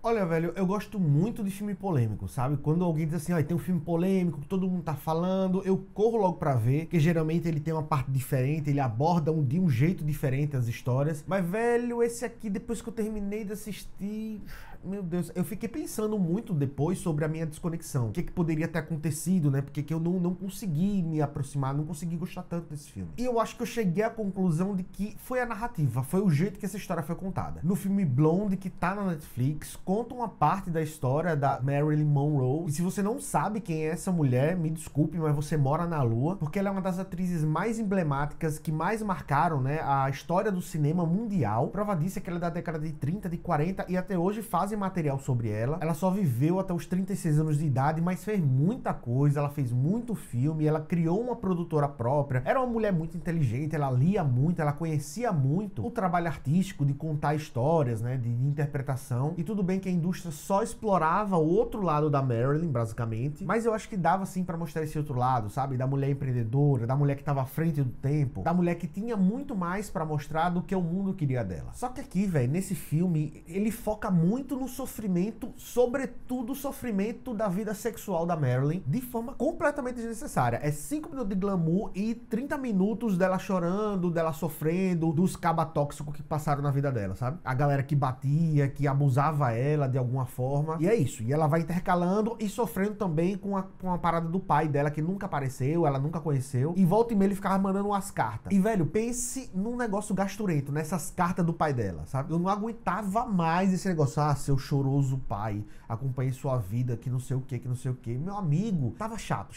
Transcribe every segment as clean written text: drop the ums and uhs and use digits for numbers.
Olha, velho, eu gosto muito de filme polêmico, sabe? Quando alguém diz assim, ó, tem um filme polêmico que todo mundo tá falando, eu corro logo pra ver, porque geralmente ele tem uma parte diferente, ele aborda de um jeito diferente as histórias. Mas, velho, esse aqui, depois que eu terminei de assistir, meu Deus, eu fiquei pensando muito depois sobre a minha desconexão. O que poderia ter acontecido, né? Porque que eu não consegui me aproximar, não consegui gostar tanto desse filme. E eu acho que eu cheguei à conclusão de que foi a narrativa, foi o jeito que essa história foi contada. No filme Blonde, que tá na Netflix, conta uma parte da história da Marilyn Monroe. E se você não sabe quem é essa mulher, me desculpe, mas você mora na lua, porque ela é uma das atrizes mais emblemáticas, que mais marcaram, né, a história do cinema mundial. Prova disso é que ela é da década de 30, de 40 e até hoje fazem material sobre ela. Ela só viveu até os 36 anos de idade, mas fez muita coisa, ela fez muito filme, ela criou uma produtora própria, era uma mulher muito inteligente, ela lia muito, ela conhecia muito o trabalho artístico de contar histórias, né, de interpretação. E tudo bem que a indústria só explorava o outro lado da Marilyn, basicamente, mas eu acho que dava sim pra mostrar esse outro lado, sabe? Da mulher empreendedora, da mulher que tava à frente do tempo, da mulher que tinha muito mais pra mostrar do que o mundo queria dela. Só que aqui, velho, nesse filme, ele foca muito no sofrimento, sobretudo o sofrimento da vida sexual da Marilyn, de forma completamente desnecessária. É 5 minutos de glamour e 30 minutos dela chorando, dela sofrendo, dos cabas tóxicos que passaram na vida dela, sabe? A galera que batia, que abusava ela de alguma forma. E é isso. E ela vai intercalando e sofrendo também com uma parada do pai dela, que nunca apareceu, ela nunca conheceu. E volta e meia ele ficava mandando umas cartas. E, velho, pense num negócio gasturento, nessas cartas do pai dela, sabe? Eu não aguentava mais esse negócio. Ah, seu choroso pai, acompanhei sua vida, que não sei o que, que não sei o que. Meu amigo, tava chato,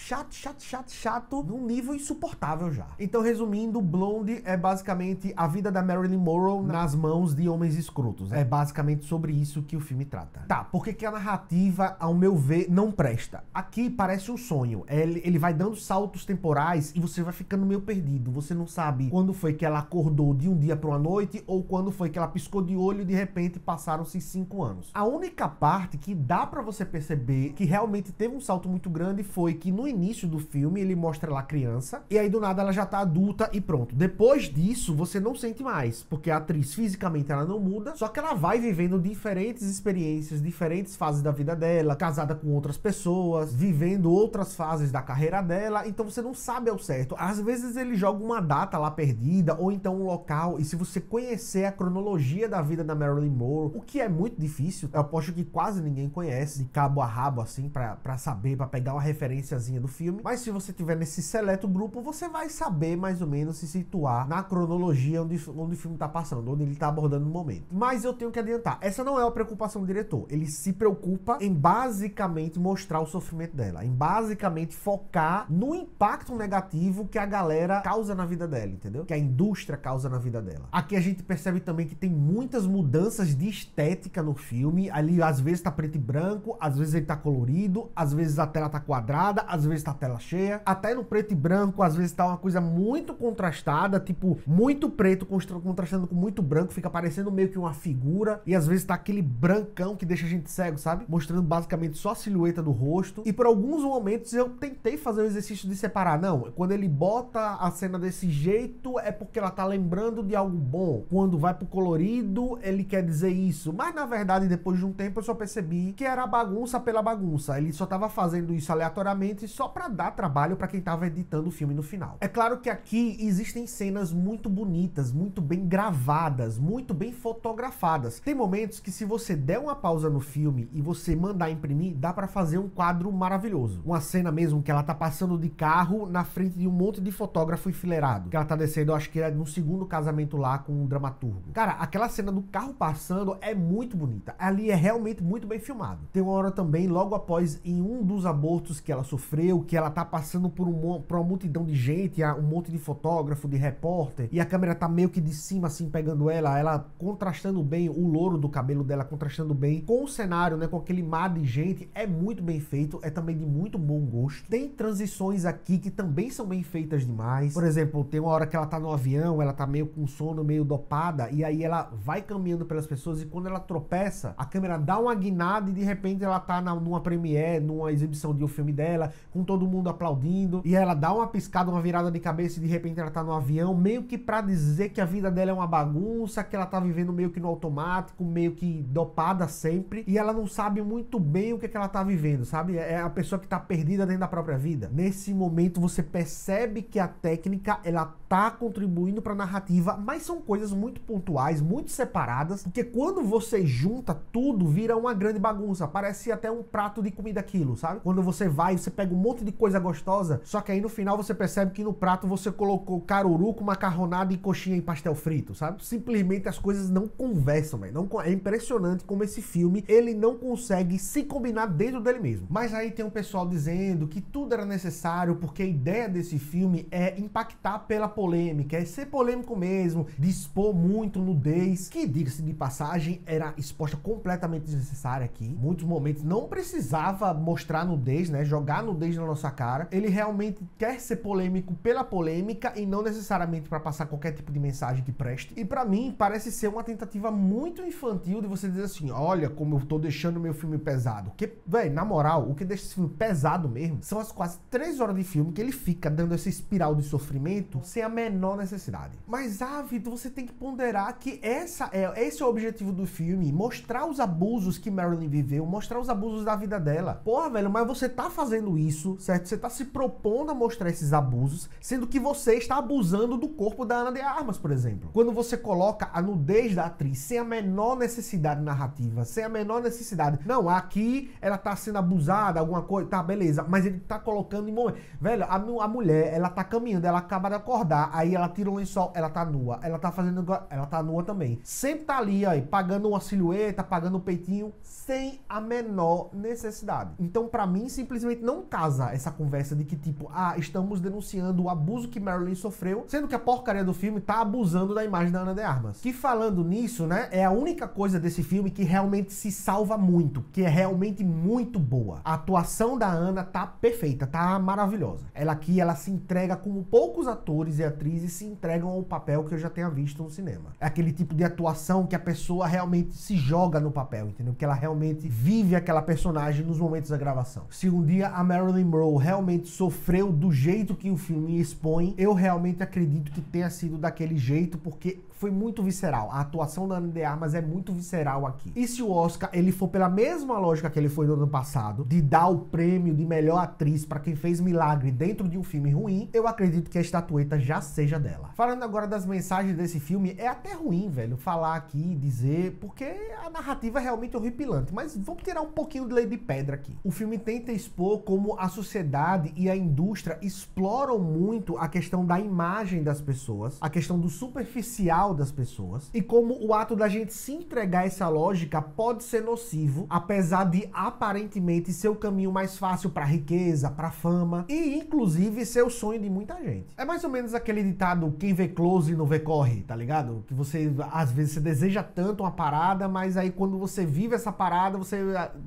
num nível insuportável já. Então, resumindo, Blonde é basicamente a vida da Marilyn Monroe nas mãos de homens escrotos. É basicamente sobre isso que o filme trata. Tá, por que a narrativa, ao meu ver, não presta? Aqui parece um sonho. Ele vai dando saltos temporais e você vai ficando meio perdido. Você não sabe quando foi que ela acordou de um dia para uma noite ou quando foi que ela piscou de olho e de repente passaram-se 5 anos. A única parte que dá pra você perceber que realmente teve um salto muito grande foi que no início do filme ele mostra ela criança e aí do nada ela já tá adulta e pronto. Depois disso você não sente mais, porque a atriz fisicamente ela não muda, só que ela vai vivendo diferentes experiências, diferentes fases da vida dela, casada com outras pessoas, vivendo outras fases da carreira dela, então você não sabe ao certo. Às vezes ele joga uma data lá perdida ou então um local, e se você conhecer a cronologia da vida da Marilyn Monroe, o que é muito difícil, eu aposto que quase ninguém conhece, de cabo a rabo assim, pra saber, pra pegar uma referenciazinha do filme, mas se você tiver nesse seleto grupo, você vai saber mais ou menos se situar na cronologia onde o filme tá passando, onde ele tá abordando no momento. Mas eu tenho que adiantar, essa não é a preocupação do diretor, ele se preocupa em basicamente mostrar o sofrimento dela, em basicamente focar no impacto negativo que a galera causa na vida dela, entendeu? Que a indústria causa na vida dela. Aqui a gente percebe também que tem muitas mudanças de estética no filme, ali às vezes tá preto e branco, às vezes ele tá colorido, às vezes a tela tá quadrada, às vezes tá a tela cheia, até no preto e branco às vezes tá uma coisa muito contrastada, tipo, muito preto contrastando com muito branco, fica parecendo meio que uma figura, e às vezes tá aquele brancão que deixa a gente cego, sabe? Mostrando basicamente só a silhueta do rosto, e por alguns momentos eu tentei fazer o exercício de separar, não, quando ele bota a cena desse jeito é porque ela tá lembrando de algo bom, quando vai pro colorido ele quer dizer isso, mas na verdade depois de um tempo eu só percebi que era bagunça pela bagunça, ele só tava fazendo isso aleatoriamente só pra dar trabalho pra quem tava editando o filme no final. É claro que aqui existem cenas muito bonitas, muito bem gravadas, muito bem fotografadas. Tem momentos que se você der uma pausa no filme e você mandar imprimir, dá pra fazer um quadro maravilhoso. Uma cena mesmo que ela tá passando de carro na frente de um monte de fotógrafo enfileirado, que ela tá descendo, eu acho que é no segundo casamento lá com um dramaturgo. Cara, aquela cena do carro passando é muito bonita. Ali é realmente muito bem filmado. Tem uma hora também, logo após, em um dos abortos que ela sofreu, que ela tá passando por uma multidão de gente, um monte de fotógrafo, de repórter, e a câmera tá meio que de cima, assim, pegando ela contrastando bem o louro do cabelo dela, contrastando bem com o cenário, né, com aquele mar de gente, é muito bem feito, é também de muito bom gosto. Tem transições aqui que também são bem feitas demais. Por exemplo, tem uma hora que ela tá no avião, ela tá meio com sono, meio dopada, e aí ela vai caminhando pelas pessoas, e quando ela tropeça, a câmera dá uma guinada e de repente ela tá numa premiere, numa exibição de um filme dela, com todo mundo aplaudindo, e ela dá uma piscada, uma virada de cabeça e de repente ela tá no avião, meio que pra dizer que a vida dela é uma bagunça, que ela tá vivendo meio que no automático, meio que dopada, frustrada sempre e ela não sabe muito bem o que ela tá vivendo, sabe? É a pessoa que tá perdida dentro da própria vida. Nesse momento você percebe que a técnica, ela tá contribuindo pra narrativa, mas são coisas muito pontuais, muito separadas, porque quando você junta tudo, vira uma grande bagunça. Parece até um prato de comida aquilo, sabe? Quando você vai, você pega um monte de coisa gostosa, só que aí no final você percebe que no prato você colocou caruru com macarronada e coxinha em pastel frito, sabe? Simplesmente as coisas não conversam, velho. É impressionante como esse filme, ele não consegue se combinar dentro dele mesmo. Mas aí tem um pessoal dizendo que tudo era necessário porque a ideia desse filme é impactar pela polêmica, é ser polêmico mesmo, dispor muito nudez, que, diga-se de passagem, era exposta completamente desnecessária aqui. Em muitos momentos não precisava mostrar nudez, né? Jogar nudez na nossa cara. Ele realmente quer ser polêmico pela polêmica e não necessariamente para passar qualquer tipo de mensagem que preste. E pra mim, parece ser uma tentativa muito infantil de você dizer assim, olha como eu tô deixando meu filme pesado. Que, velho, na moral, o que deixa esse filme pesado mesmo são as quase 3 horas de filme que ele fica dando essa espiral de sofrimento sem a menor necessidade. Mas, Vitor, você tem que ponderar que esse é o objetivo do filme, mostrar os abusos que Marilyn viveu, mostrar os abusos da vida dela. Porra, velho, mas você tá fazendo isso, certo? Você tá se propondo a mostrar esses abusos, sendo que você está abusando do corpo da Ana de Armas, por exemplo. Quando você coloca a nudez da atriz sem a menor necessidade narrativa, sem a menor necessidade. Não, aqui ela tá sendo abusada, alguma coisa, tá, beleza, mas ele tá colocando em momento. Velho, a mulher, ela tá caminhando, ela acaba de acordar, aí ela tira o lençol, ela tá nua, ela tá fazendo, ela tá nua também. Sempre tá ali, ó, pagando uma silhueta, pagando o peitinho, sem a menor necessidade. Então, pra mim, simplesmente não casa essa conversa de que, tipo, estamos denunciando o abuso que Marilyn sofreu, sendo que a porcaria do filme tá abusando da imagem da Ana de Armas. Que, falando nisso, né, é a única coisa desse filme que realmente se salva muito, que é realmente muito boa. A atuação da Ana tá perfeita, tá maravilhosa. Ela aqui, ela se entrega como poucos atores e atrizes se entregam ao papel que eu já tenha visto no cinema. É aquele tipo de atuação que a pessoa realmente se joga no papel, entendeu? Que ela realmente vive aquela personagem nos momentos da gravação. Se um dia a Marilyn Monroe realmente sofreu do jeito que o filme expõe, eu realmente acredito que tenha sido daquele jeito, porque foi muito visceral. A atuação da Ana de Armas é muito visceral aqui. E se o Oscar, ele for pela mesma lógica que ele foi no ano passado, de dar o prêmio de melhor atriz pra quem fez milagre dentro de um filme ruim, eu acredito que a estatueta já seja dela. Falando agora das mensagens desse filme, é até ruim, velho, falar aqui, dizer, porque a narrativa é realmente horripilante, mas vamos tirar um pouquinho de lei de pedra aqui. O filme tenta expor como a sociedade e a indústria exploram muito a questão da imagem das pessoas, a questão do superficial das pessoas, e como o ato da gente se entregar a essa lógica pode ser nocivo, apesar de aparentemente ser o caminho mais fácil para riqueza, para fama e inclusive ser o sonho de muita gente. É mais ou menos aquele ditado, quem vê close não vê corre, tá ligado? Que você, às vezes, você deseja tanto uma parada, mas aí quando você vive essa parada, você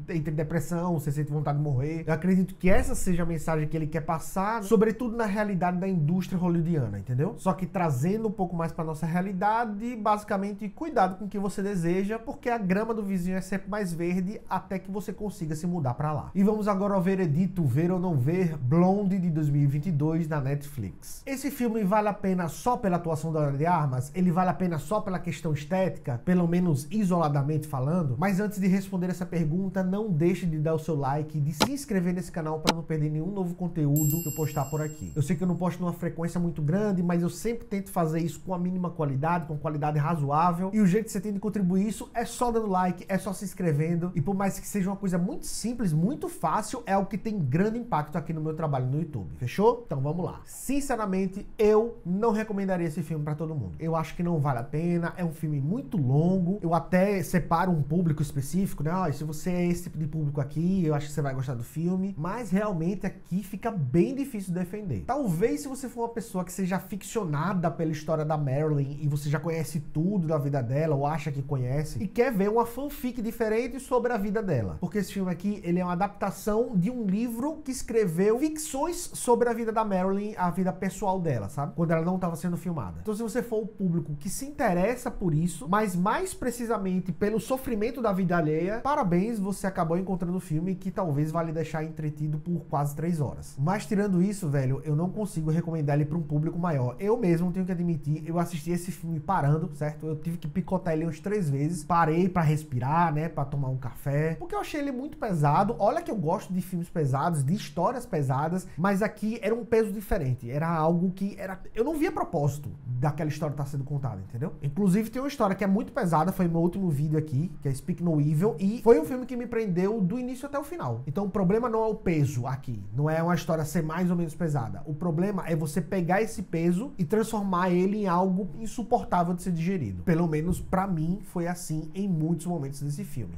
entra em depressão, você sente vontade de morrer. Eu acredito que essa seja a mensagem que ele quer passar, sobretudo na realidade da indústria hollywoodiana, entendeu? Só que trazendo um pouco mais para nossa realidade, basicamente, cuidado com o que você deseja, porque a grama do vizinho é sempre mais verde até que você consiga se mudar para lá. E vamos agora ao veredito, ver ou não ver, Blonde de 2022 na Netflix. Esse filme vale a pena só pela atuação da Ana de Armas? Ele vale a pena só pela questão estética, pelo menos isoladamente falando? Mas antes de responder essa pergunta, não deixe de dar o seu like e de se inscrever nesse canal para não perder nenhum novo conteúdo que eu postar por aqui. Eu sei que eu não posto numa frequência muito grande, mas eu sempre tento fazer isso com a mínima qualidade, com qualidade razoável, e o jeito que você tem de contribuir isso é só dando like, é só se inscrevendo, e por mais que seja uma coisa muito simples, muito fácil, é algo que tem grande impacto aqui no meu trabalho no YouTube, fechou? Então vamos lá. Sinceramente, eu não recomendaria esse filme pra todo mundo. Eu acho que não vale a pena, é um filme muito longo, eu até separo um público específico, né? Se você é esse tipo de público aqui, eu acho que você vai gostar do filme, mas realmente aqui fica bem difícil de defender. Talvez se você for uma pessoa que seja aficionada pela história da Marilyn e você já conhece tudo da vida dela, ou acha que conhece, e quer ver uma fanfic diferente sobre a vida dela. Porque esse filme aqui, ele é uma adaptação de um livro que escreveu ficções sobre a vida da Marilyn, a vida pessoal dela, sabe? Quando ela não estava sendo filmada. Então se você for o público que se interessa por isso, mas mais precisamente pelo sofrimento da vida alheia, parabéns, você acabou encontrando um filme que talvez vá lhe deixar entretido por quase 3 horas. Mas tirando isso, velho, eu não consigo recomendar ele para um público maior. Eu mesmo tenho que admitir, eu assisti esse filme filme parando, certo? Eu tive que picotar ele umas 3 vezes. Parei pra respirar, né? Pra tomar um café. Porque eu achei ele muito pesado. Olha que eu gosto de filmes pesados, de histórias pesadas, mas aqui era um peso diferente. Era algo que era... Eu não via propósito daquela história estar sendo contada, entendeu? Inclusive tem uma história que é muito pesada, foi meu último vídeo aqui, que é Speak No Evil, e foi um filme que me prendeu do início até o final. Então o problema não é o peso aqui, não é uma história ser mais ou menos pesada. O problema é você pegar esse peso e transformar ele em algo insuportável de ser digerido. Pelo menos pra mim foi assim em muitos momentos desse filme.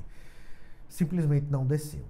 Simplesmente não desceu.